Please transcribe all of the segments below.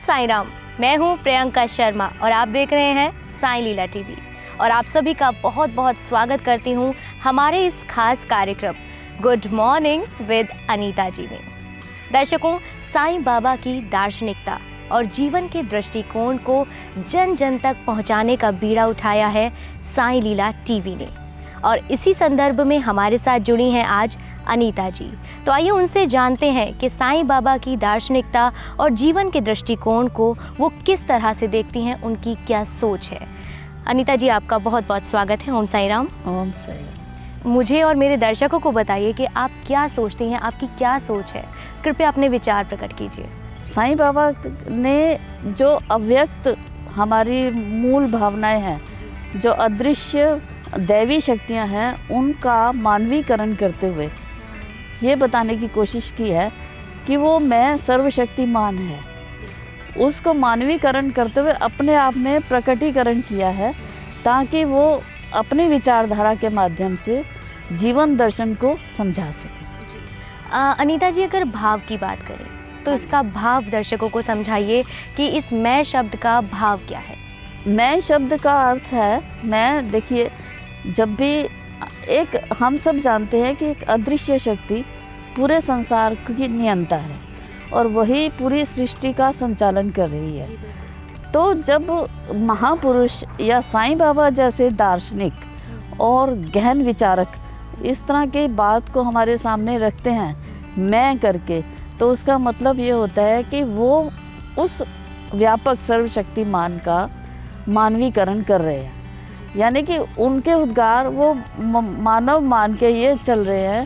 साईं राम। मैं हूं प्रियंका शर्मा और आप देख रहे हैं साईं लीला टीवी। और आप सभी का बहुत बहुत स्वागत करती हूं हमारे इस खास कार्यक्रम गुड मॉर्निंग विद अनीता जी में। दर्शकों, साईं बाबा की दार्शनिकता और जीवन के दृष्टिकोण को जन जन तक पहुंचाने का बीड़ा उठाया है साईं लीला टीवी ने। और इसी संदर्भ में हमारे साथ जुड़ी हैं आज अनीता जी। तो आइए उनसे जानते हैं कि साईं बाबा की दार्शनिकता और जीवन के दृष्टिकोण को वो किस तरह से देखती हैं, उनकी क्या सोच है। अनीता जी, आपका बहुत बहुत स्वागत है। ओम साईं राम। ओम साईं। मुझे और मेरे दर्शकों को बताइए कि आप क्या सोचती हैं, आपकी क्या सोच है। कृपया अपने विचार प्रकट कीजिए। साईं बाबा ने जो अव्यक्त हमारी मूल भावनाएं हैं, जो अदृश्य दैवी शक्तियां हैं, उनका मानवीकरण करते हुए ये बताने की कोशिश की है कि वो मैं सर्वशक्तिमान है। उसको मानवीकरण करते हुए अपने आप में प्रकटीकरण किया है ताकि वो अपनी विचारधारा के माध्यम से जीवन दर्शन को समझा सके। अनीता जी, अगर भाव की बात करें तो इसका भाव दर्शकों को समझाइए कि इस मैं शब्द का भाव क्या है। मैं शब्द का अर्थ है, मैं देखिए, जब भी एक हम सब जानते हैं कि एक अदृश्य शक्ति पूरे संसार की नियंता है और वही पूरी सृष्टि का संचालन कर रही है। तो जब महापुरुष या साईं बाबा जैसे दार्शनिक और गहन विचारक इस तरह की बात को हमारे सामने रखते हैं मैं करके, तो उसका मतलब ये होता है कि वो उस व्यापक सर्वशक्तिमान का मानवीकरण कर रहे हैं। यानी कि उनके उद्गार वो मानव मान के ये चल रहे हैं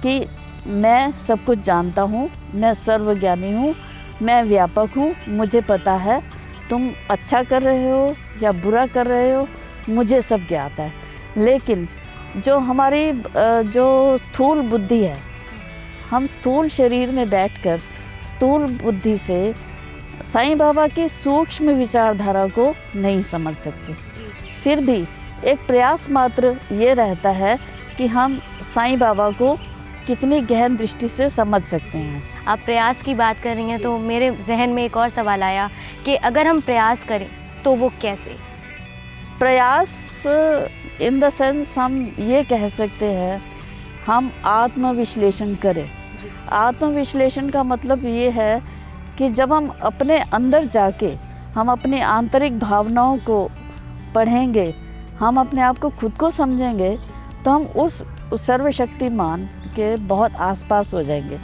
कि मैं सब कुछ जानता हूँ, मैं सर्वज्ञानी हूँ, मैं व्यापक हूँ, मुझे पता है तुम अच्छा कर रहे हो या बुरा कर रहे हो, मुझे सब ज्ञात है। लेकिन जो हमारी जो स्थूल बुद्धि है, हम स्थूल शरीर में बैठकर स्थूल बुद्धि से साईं बाबा की सूक्ष्म विचारधारा को नहीं समझ सकते। फिर भी एक प्रयास मात्र ये रहता है कि हम साईं बाबा को कितनी गहन दृष्टि से समझ सकते हैं। आप प्रयास की बात कर रही हैं तो मेरे जहन में एक और सवाल आया कि अगर हम प्रयास करें तो वो कैसे। प्रयास इन द सेंस हम ये कह सकते हैं, हम आत्मविश्लेषण करें। आत्मविश्लेषण का मतलब ये है कि जब हम अपने अंदर जाके हम अपनी आंतरिक भावनाओं को पढ़ेंगे, हम अपने आप को खुद को समझेंगे, तो हम उस सर्वशक्तिमान के बहुत आसपास हो जाएंगे।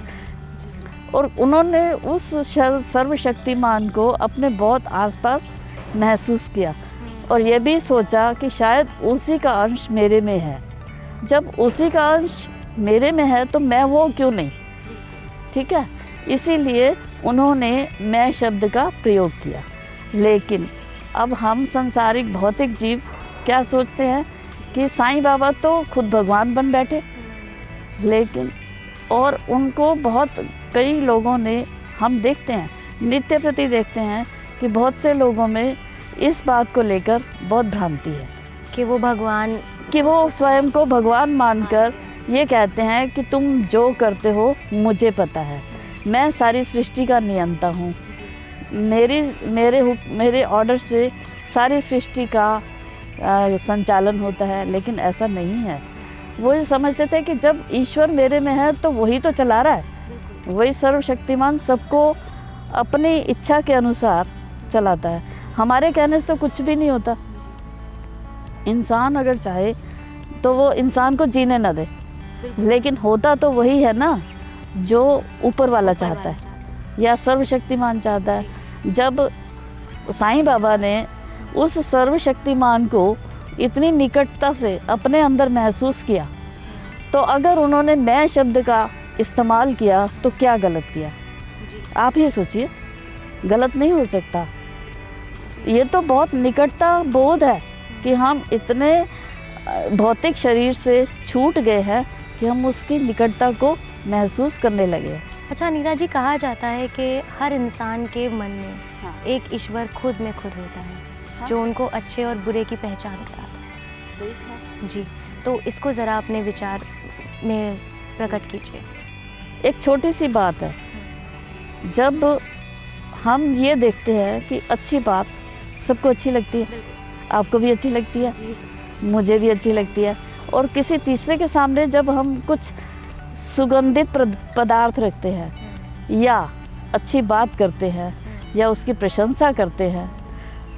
और उन्होंने उस सर्वशक्तिमान को अपने बहुत आसपास महसूस किया और ये भी सोचा कि शायद उसी का अंश मेरे में है। जब उसी का अंश मेरे में है तो मैं वो क्यों नहीं, ठीक है। इसीलिए उन्होंने मैं शब्द का प्रयोग किया। लेकिन अब हम संसारिक भौतिक जीव क्या सोचते हैं कि साईं बाबा तो खुद भगवान बन बैठे। लेकिन और उनको बहुत कई लोगों ने, हम देखते हैं, नित्य प्रति देखते हैं कि बहुत से लोगों में इस बात को लेकर बहुत भ्रांति है कि वो भगवान, कि वो स्वयं को भगवान मानकर ये कहते हैं कि तुम जो करते हो मुझे पता है, मैं सारी सृष्टि का नियंता हूँ, मेरे ऑर्डर से सारी सृष्टि का संचालन होता है। लेकिन ऐसा नहीं है। वो ये समझते थे कि जब ईश्वर मेरे में है तो वही तो चला रहा है, वही सर्वशक्तिमान सबको अपनी इच्छा के अनुसार चलाता है। हमारे कहने से तो कुछ भी नहीं होता। इंसान अगर चाहे तो वो इंसान को जीने न दे, लेकिन होता तो वही है ना जो ऊपर वाला चाहता है या सर्वशक्तिमान चाहता है। जब साईं बाबा ने उस सर्वशक्तिमान को इतनी निकटता से अपने अंदर महसूस किया, तो अगर उन्होंने मैं शब्द का इस्तेमाल किया तो क्या गलत किया। आप ही सोचिए, गलत नहीं हो सकता। ये तो बहुत निकटता बोध है कि हम इतने भौतिक शरीर से छूट गए हैं कि हम उसकी निकटता को महसूस करने लगे। अच्छा अनीता जी, कहा जाता है कि हर इंसान के मन में एक ईश्वर खुद में खुद होता है, जो उनको अच्छे और बुरे की पहचान कराता है। सही था जी, तो इसको ज़रा अपने विचार में प्रकट कीजिए। एक छोटी सी बात है, जब हम ये देखते हैं कि अच्छी बात सबको अच्छी लगती है, आपको भी अच्छी लगती है, मुझे भी अच्छी लगती है। और किसी तीसरे के सामने जब हम कुछ सुगंधित पदार्थ रखते हैं या अच्छी बात करते हैं या उसकी प्रशंसा करते हैं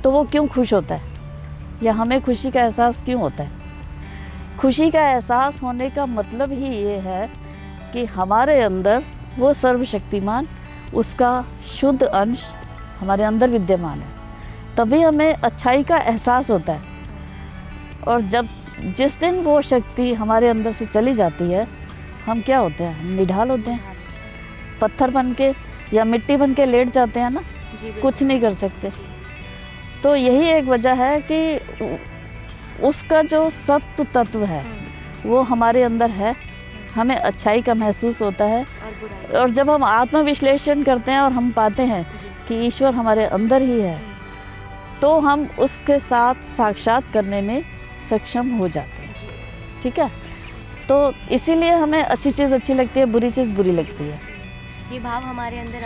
तो वो क्यों खुश होता है या हमें खुशी का एहसास क्यों होता है? खुशी का एहसास होने का मतलब ही ये है कि हमारे अंदर वो सर्वशक्तिमान, उसका शुद्ध अंश हमारे अंदर विद्यमान है, तभी हमें अच्छाई का एहसास होता है। और जिस दिन वो शक्ति हमारे अंदर से चली जाती है, हम क्या होते हैं? हम निढाल होते हैं, पत्थर बन के या मिट्टी बन के लेट जाते हैं ना, कुछ नहीं कर सकते। तो यही एक वजह है कि उसका जो सत्व तत्व है वो हमारे अंदर है, हमें अच्छाई का महसूस होता है। और जब हम आत्मविश्लेषण करते हैं और हम पाते हैं कि ईश्वर हमारे अंदर ही है, तो हम उसके साथ साक्षात करने में सक्षम हो जाते हैं। ठीक है, तो इसीलिए हमें अच्छी चीज़ अच्छी लगती है, बुरी चीज़ बुरी लगती है। ये भाव हमारे अंदर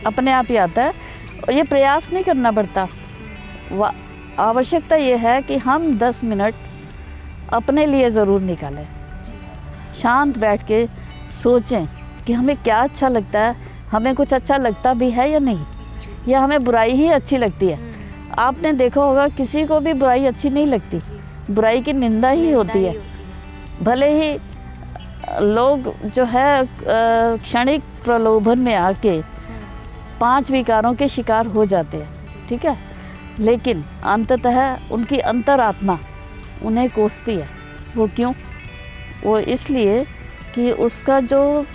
अपने आप ही आता है और ये प्रयास नहीं करना पड़ता। आवश्यकता ये है कि हम 10 मिनट अपने लिए ज़रूर निकालें, शांत बैठ के सोचें कि हमें क्या अच्छा लगता है, हमें कुछ अच्छा लगता भी है या नहीं, या हमें बुराई ही अच्छी लगती है। आपने देखा होगा किसी को भी बुराई अच्छी नहीं लगती, बुराई की निंदा ही होती है। भले ही लोग जो है क्षणिक प्रलोभन में आके 5 विकारों के शिकार हो जाते हैं, ठीक है, लेकिन अंततः उनकी अंतरात्मा उन्हें कोसती है। वो क्यों? वो इसलिए कि उसका जो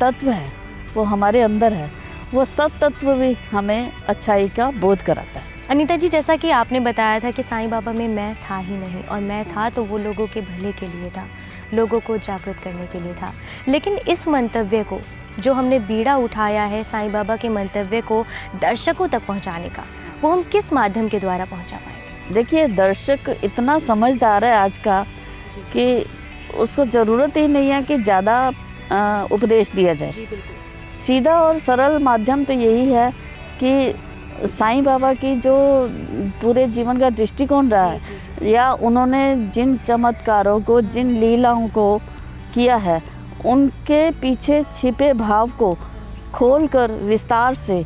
तत्व है वो हमारे अंदर है, वो सब तत्व भी हमें अच्छाई का बोध कराता है। अनीता जी, जैसा कि आपने बताया था कि साईं बाबा में मैं था ही नहीं, और मैं था तो वो लोगों के भले के लिए था, लोगों को जागृत करने के लिए था। लेकिन इस मंतव्य को जो हमने बीड़ा उठाया है साईं बाबा के मंतव्य को दर्शकों तक पहुंचाने का, वो हम किस माध्यम के द्वारा पहुंचा पाएंगे? देखिए, दर्शक इतना समझदार है आज का कि उसको ज़रूरत ही नहीं है कि ज़्यादा उपदेश दिया जाए। सीधा और सरल माध्यम तो यही है कि साईं बाबा की जो पूरे जीवन का दृष्टिकोण रहा है, या उन्होंने जिन चमत्कारों को, जिन लीलाओं को किया है, उनके पीछे छिपे भाव को खोलकर विस्तार से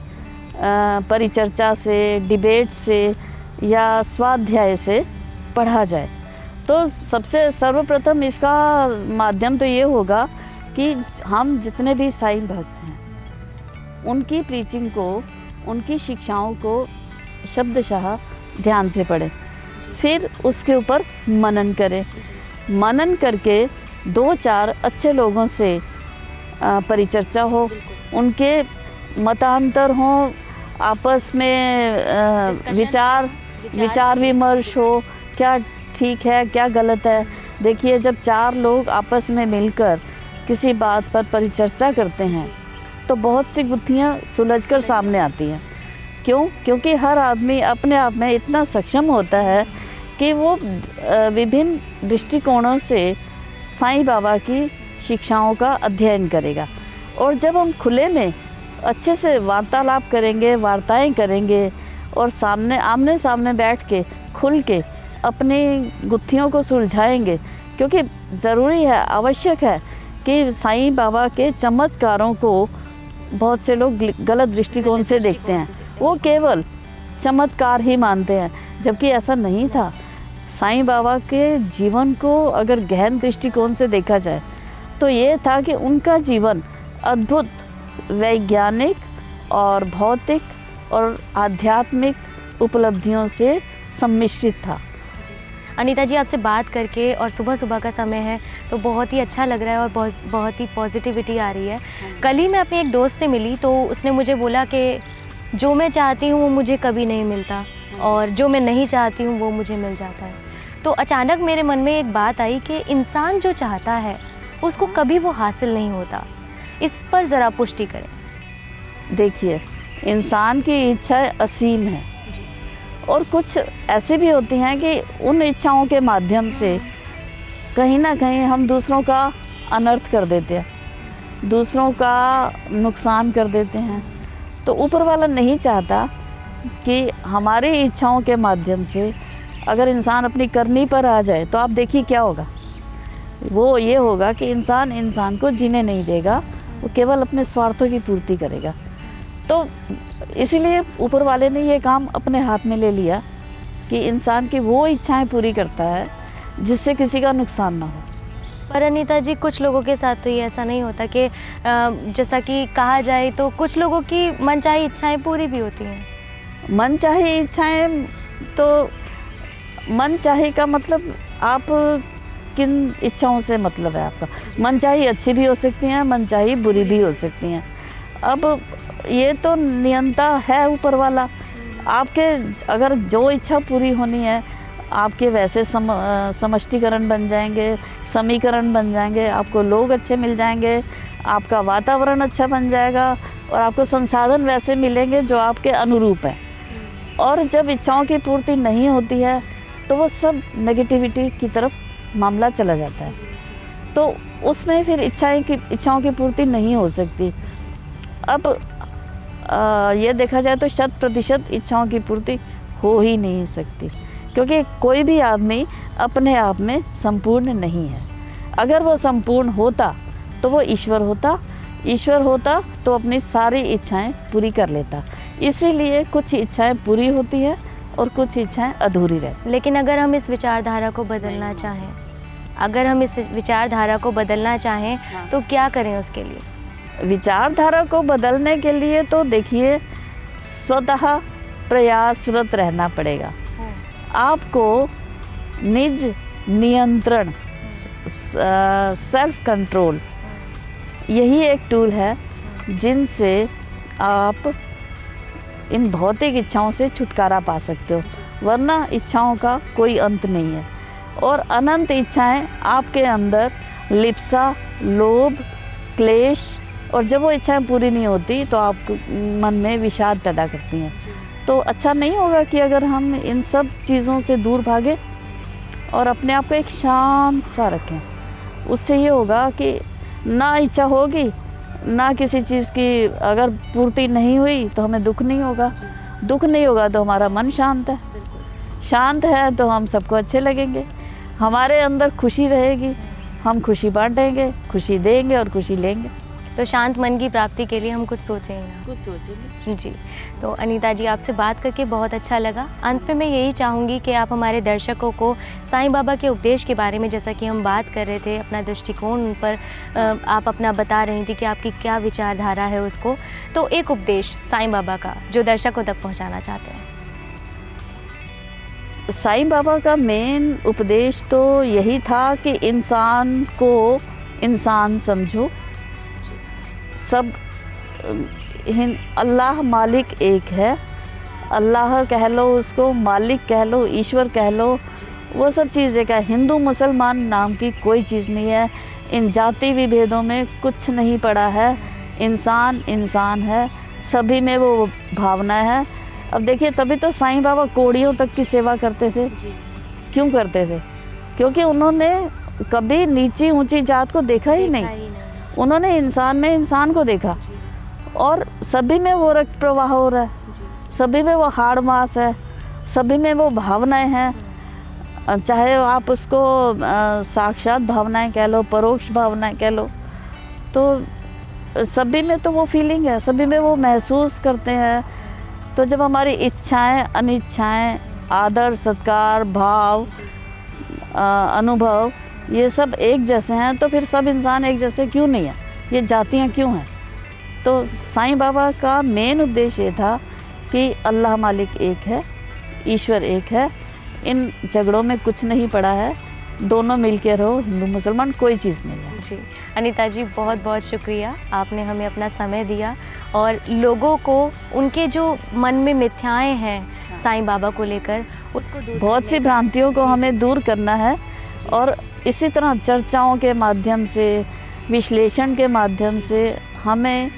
परिचर्चा से, डिबेट से या स्वाध्याय से पढ़ा जाए। तो सबसे सर्वप्रथम इसका माध्यम तो ये होगा कि हम जितने भी साईं भक्त हैं उनकी प्रीचिंग को, उनकी शिक्षाओं को शब्दशः ध्यान से पढ़ें, फिर उसके ऊपर मनन करें। मनन करके 2-4 अच्छे लोगों से परिचर्चा हो, उनके मतांतर हों, आपस में विचार विमर्श हो, क्या ठीक है क्या गलत है। देखिए, जब 4 लोग आपस में मिलकर किसी बात पर परिचर्चा करते हैं तो बहुत सी गुत्थियाँ सुलझकर सामने आती हैं। क्यों? क्योंकि हर आदमी अपने आप में इतना सक्षम होता है कि वो विभिन्न दृष्टिकोणों से साईं बाबा की शिक्षाओं का अध्ययन करेगा। और जब हम खुले में अच्छे से वार्तालाप करेंगे, वार्ताएं करेंगे और आमने सामने बैठ के खुल के अपनी गुत्थियों को सुलझाएंगे, क्योंकि ज़रूरी है, आवश्यक है कि साईं बाबा के चमत्कारों को बहुत से लोग गलत दृष्टिकोण से देखते हैं, वो केवल चमत्कार ही मानते हैं, जबकि ऐसा नहीं था। साईं बाबा के जीवन को अगर गहन दृष्टिकोण से देखा जाए तो ये था कि उनका जीवन अद्भुत वैज्ञानिक और भौतिक और आध्यात्मिक उपलब्धियों से सम्मिश्रित था। अनीता जी, आपसे बात करके, और सुबह सुबह का समय है तो बहुत ही अच्छा लग रहा है और बहुत ही पॉजिटिविटी आ रही है। कल ही मैं अपने एक दोस्त से मिली तो उसने मुझे बोला कि जो मैं चाहती हूँ वो मुझे कभी नहीं मिलता और जो मैं नहीं चाहती हूँ वो मुझे मिल जाता है। तो अचानक मेरे मन में एक बात आई कि इंसान जो चाहता है उसको कभी वो हासिल नहीं होता। इस पर ज़रा पुष्टि करें। देखिए, इंसान की इच्छाएं असीम है और कुछ ऐसे भी होती हैं कि उन इच्छाओं के माध्यम से कहीं ना कहीं हम दूसरों का अनर्थ कर देते हैं, दूसरों का नुकसान कर देते हैं, तो ऊपर वाला नहीं चाहता कि हमारी इच्छाओं के माध्यम से अगर इंसान अपनी करनी पर आ जाए तो आप देखिए क्या होगा। वो ये होगा कि इंसान को जीने नहीं देगा, वो केवल अपने स्वार्थों की पूर्ति करेगा। तो इसीलिए ऊपर वाले ने ये काम अपने हाथ में ले लिया कि इंसान की वो इच्छाएं पूरी करता है जिससे किसी का नुकसान ना हो। पर अनीता जी, कुछ लोगों के साथ तो ये ऐसा नहीं होता कि जैसा कि कहा जाए तो कुछ लोगों की मनचाही इच्छाएं पूरी भी होती हैं। मनचाही इच्छाएं, तो मनचाही का मतलब आप किन इच्छाओं से मतलब है आपका? मनचाही अच्छी भी हो सकती हैं, मनचाही बुरी भी हो सकती हैं। अब ये तो नियंता है ऊपर वाला। आपके अगर जो इच्छा पूरी होनी है, आपके वैसे समष्टिकरण बन जाएंगे, समीकरण बन जाएंगे, आपको लोग अच्छे मिल जाएंगे, आपका वातावरण अच्छा बन जाएगा और आपको संसाधन वैसे मिलेंगे जो आपके अनुरूप है। और जब इच्छाओं की पूर्ति नहीं होती है तो वो सब नेगेटिविटी की तरफ मामला चला जाता है। तो उसमें फिर इच्छाओं की पूर्ति नहीं हो सकती। अब ये देखा जाए तो 100% इच्छाओं की पूर्ति हो ही नहीं सकती, क्योंकि कोई भी आदमी अपने आप में संपूर्ण नहीं है। अगर वो संपूर्ण होता तो वो ईश्वर होता तो अपनी सारी इच्छाएं पूरी कर लेता। इसीलिए कुछ इच्छाएं पूरी होती हैं और कुछ इच्छाएं अधूरी रहती। लेकिन अगर हम इस विचारधारा को बदलना चाहें, तो क्या करें उसके लिए? विचारधारा को बदलने के लिए तो देखिए, स्वतः प्रयासरत रहना पड़ेगा। आपको निज नियंत्रण, सेल्फ कंट्रोल, यही एक टूल है जिनसे आप इन भौतिक इच्छाओं से छुटकारा पा सकते हो। वरना इच्छाओं का कोई अंत नहीं है और अनंत इच्छाएं आपके अंदर लिप्सा, लोभ, क्लेश, और जब वो इच्छाएं पूरी नहीं होती तो आप मन में विषाद पैदा करती हैं। तो अच्छा नहीं होगा कि अगर हम इन सब चीज़ों से दूर भागें और अपने आप को एक शांत सा रखें। उससे ये होगा कि ना इच्छा होगी, ना किसी चीज़ की अगर पूर्ति नहीं हुई तो हमें दुख नहीं होगा। दुख नहीं होगा तो हमारा मन शांत है। शांत है तो हम सबको अच्छे लगेंगे, हमारे अंदर खुशी रहेगी, हम खुशी बांटेंगे, खुशी देंगे और खुशी लेंगे। तो शांत मन की प्राप्ति के लिए हम कुछ सोचेंगे। जी, तो अनीता जी, आपसे बात करके बहुत अच्छा लगा। अंत में मैं यही चाहूँगी कि आप हमारे दर्शकों को साईं बाबा के उपदेश के बारे में, जैसा कि हम बात कर रहे थे, अपना दृष्टिकोण उन पर आप अपना बता रही थी कि आपकी क्या विचारधारा है उसको, तो एक उपदेश साईं बाबा का जो दर्शकों तक पहुँचाना चाहते हैं। साईं बाबा का मेन उपदेश तो यही था कि इंसान को इंसान समझो। सब अल्लाह मालिक एक है। अल्लाह कह लो, उसको मालिक कह लो, ईश्वर कह लो, वो सब चीज़ें का हिंदू मुसलमान नाम की कोई चीज़ नहीं है। इन जाति विभेदों में कुछ नहीं पड़ा है। इंसान इंसान है, सभी में वो भावना है। अब देखिए, तभी तो साईं बाबा कोड़ियों तक की सेवा करते थे। क्यों करते थे? क्योंकि उन्होंने कभी नीची ऊंची जात को देखा ही नहीं। उन्होंने इंसान में इंसान को देखा और सभी में वो रक्त प्रवाह हो रहा है, सभी में वो हाड़ मांस है, सभी में वो भावनाएं हैं। चाहे आप उसको साक्षात भावनाएं कह लो, परोक्ष भावनाएं कह लो, तो सभी में तो वो फीलिंग है, सभी में वो महसूस करते हैं। तो जब हमारी इच्छाएं, अनिच्छाएं, आदर, सत्कार, भाव, अनुभव, ये सब एक जैसे हैं, तो फिर सब इंसान एक जैसे क्यों नहीं है? ये जातियाँ क्यों हैं? तो साईं बाबा का मेन उद्देश्य ये था कि अल्लाह मालिक एक है, ईश्वर एक है, इन झगड़ों में कुछ नहीं पड़ा है, दोनों मिलके रहो, हिंदू मुसलमान कोई चीज़ नहीं है। जी अनीता जी, बहुत बहुत शुक्रिया, आपने हमें अपना समय दिया और लोगों को उनके जो मन में मिथ्याएं हैं साईं बाबा को लेकर, उसको दूर, बहुत सी भ्रांतियों को हमें दूर करना है। और इसी तरह चर्चाओं के माध्यम से, विश्लेषण के माध्यम से हमें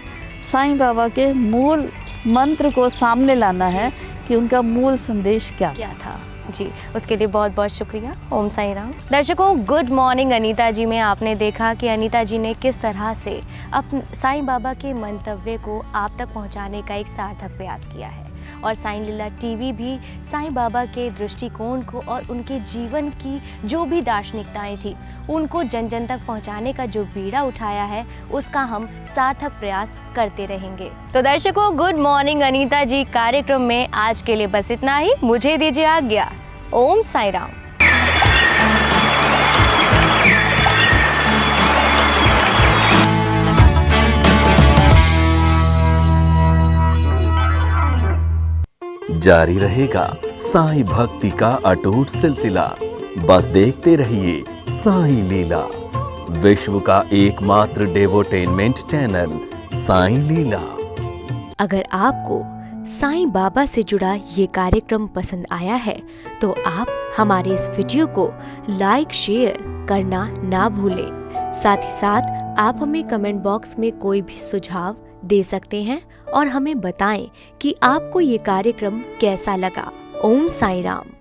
साईं बाबा के मूल मंत्र को सामने लाना है कि उनका मूल संदेश क्या था। जी, उसके लिए बहुत बहुत शुक्रिया। ओम साई राम। दर्शकों, गुड मॉर्निंग अनीता जी में आपने देखा कि अनीता जी ने किस तरह से साईं बाबा के मंतव्य को आप तक पहुंचाने का एक सार्थक प्रयास किया है, और साईं लीला टीवी भी साईं बाबा के दृष्टिकोण को और उनके जीवन की जो भी दार्शनिकताएं थी उनको जन जन तक पहुंचाने का जो बीड़ा उठाया है उसका हम सार्थक प्रयास करते रहेंगे। तो दर्शकों, गुड मॉर्निंग अनीता जी कार्यक्रम में आज के लिए बस इतना ही। मुझे दीजिए आज्ञा। ओम साई राम। जारी रहेगा साईं भक्ति का अटूट सिलसिला। बस देखते रहिए साईं लीला, विश्व का एकमात्र डेवोटेनमेंट चैनल साईं लीला। अगर आपको साईं बाबा से जुड़ा ये कार्यक्रम पसंद आया है तो आप हमारे इस वीडियो को लाइक शेयर करना ना भूलें। साथ ही साथ आप हमें कमेंट बॉक्स में कोई भी सुझाव दे सकते हैं और हमें बताएं कि आपको ये कार्यक्रम कैसा लगा। ओम साई राम।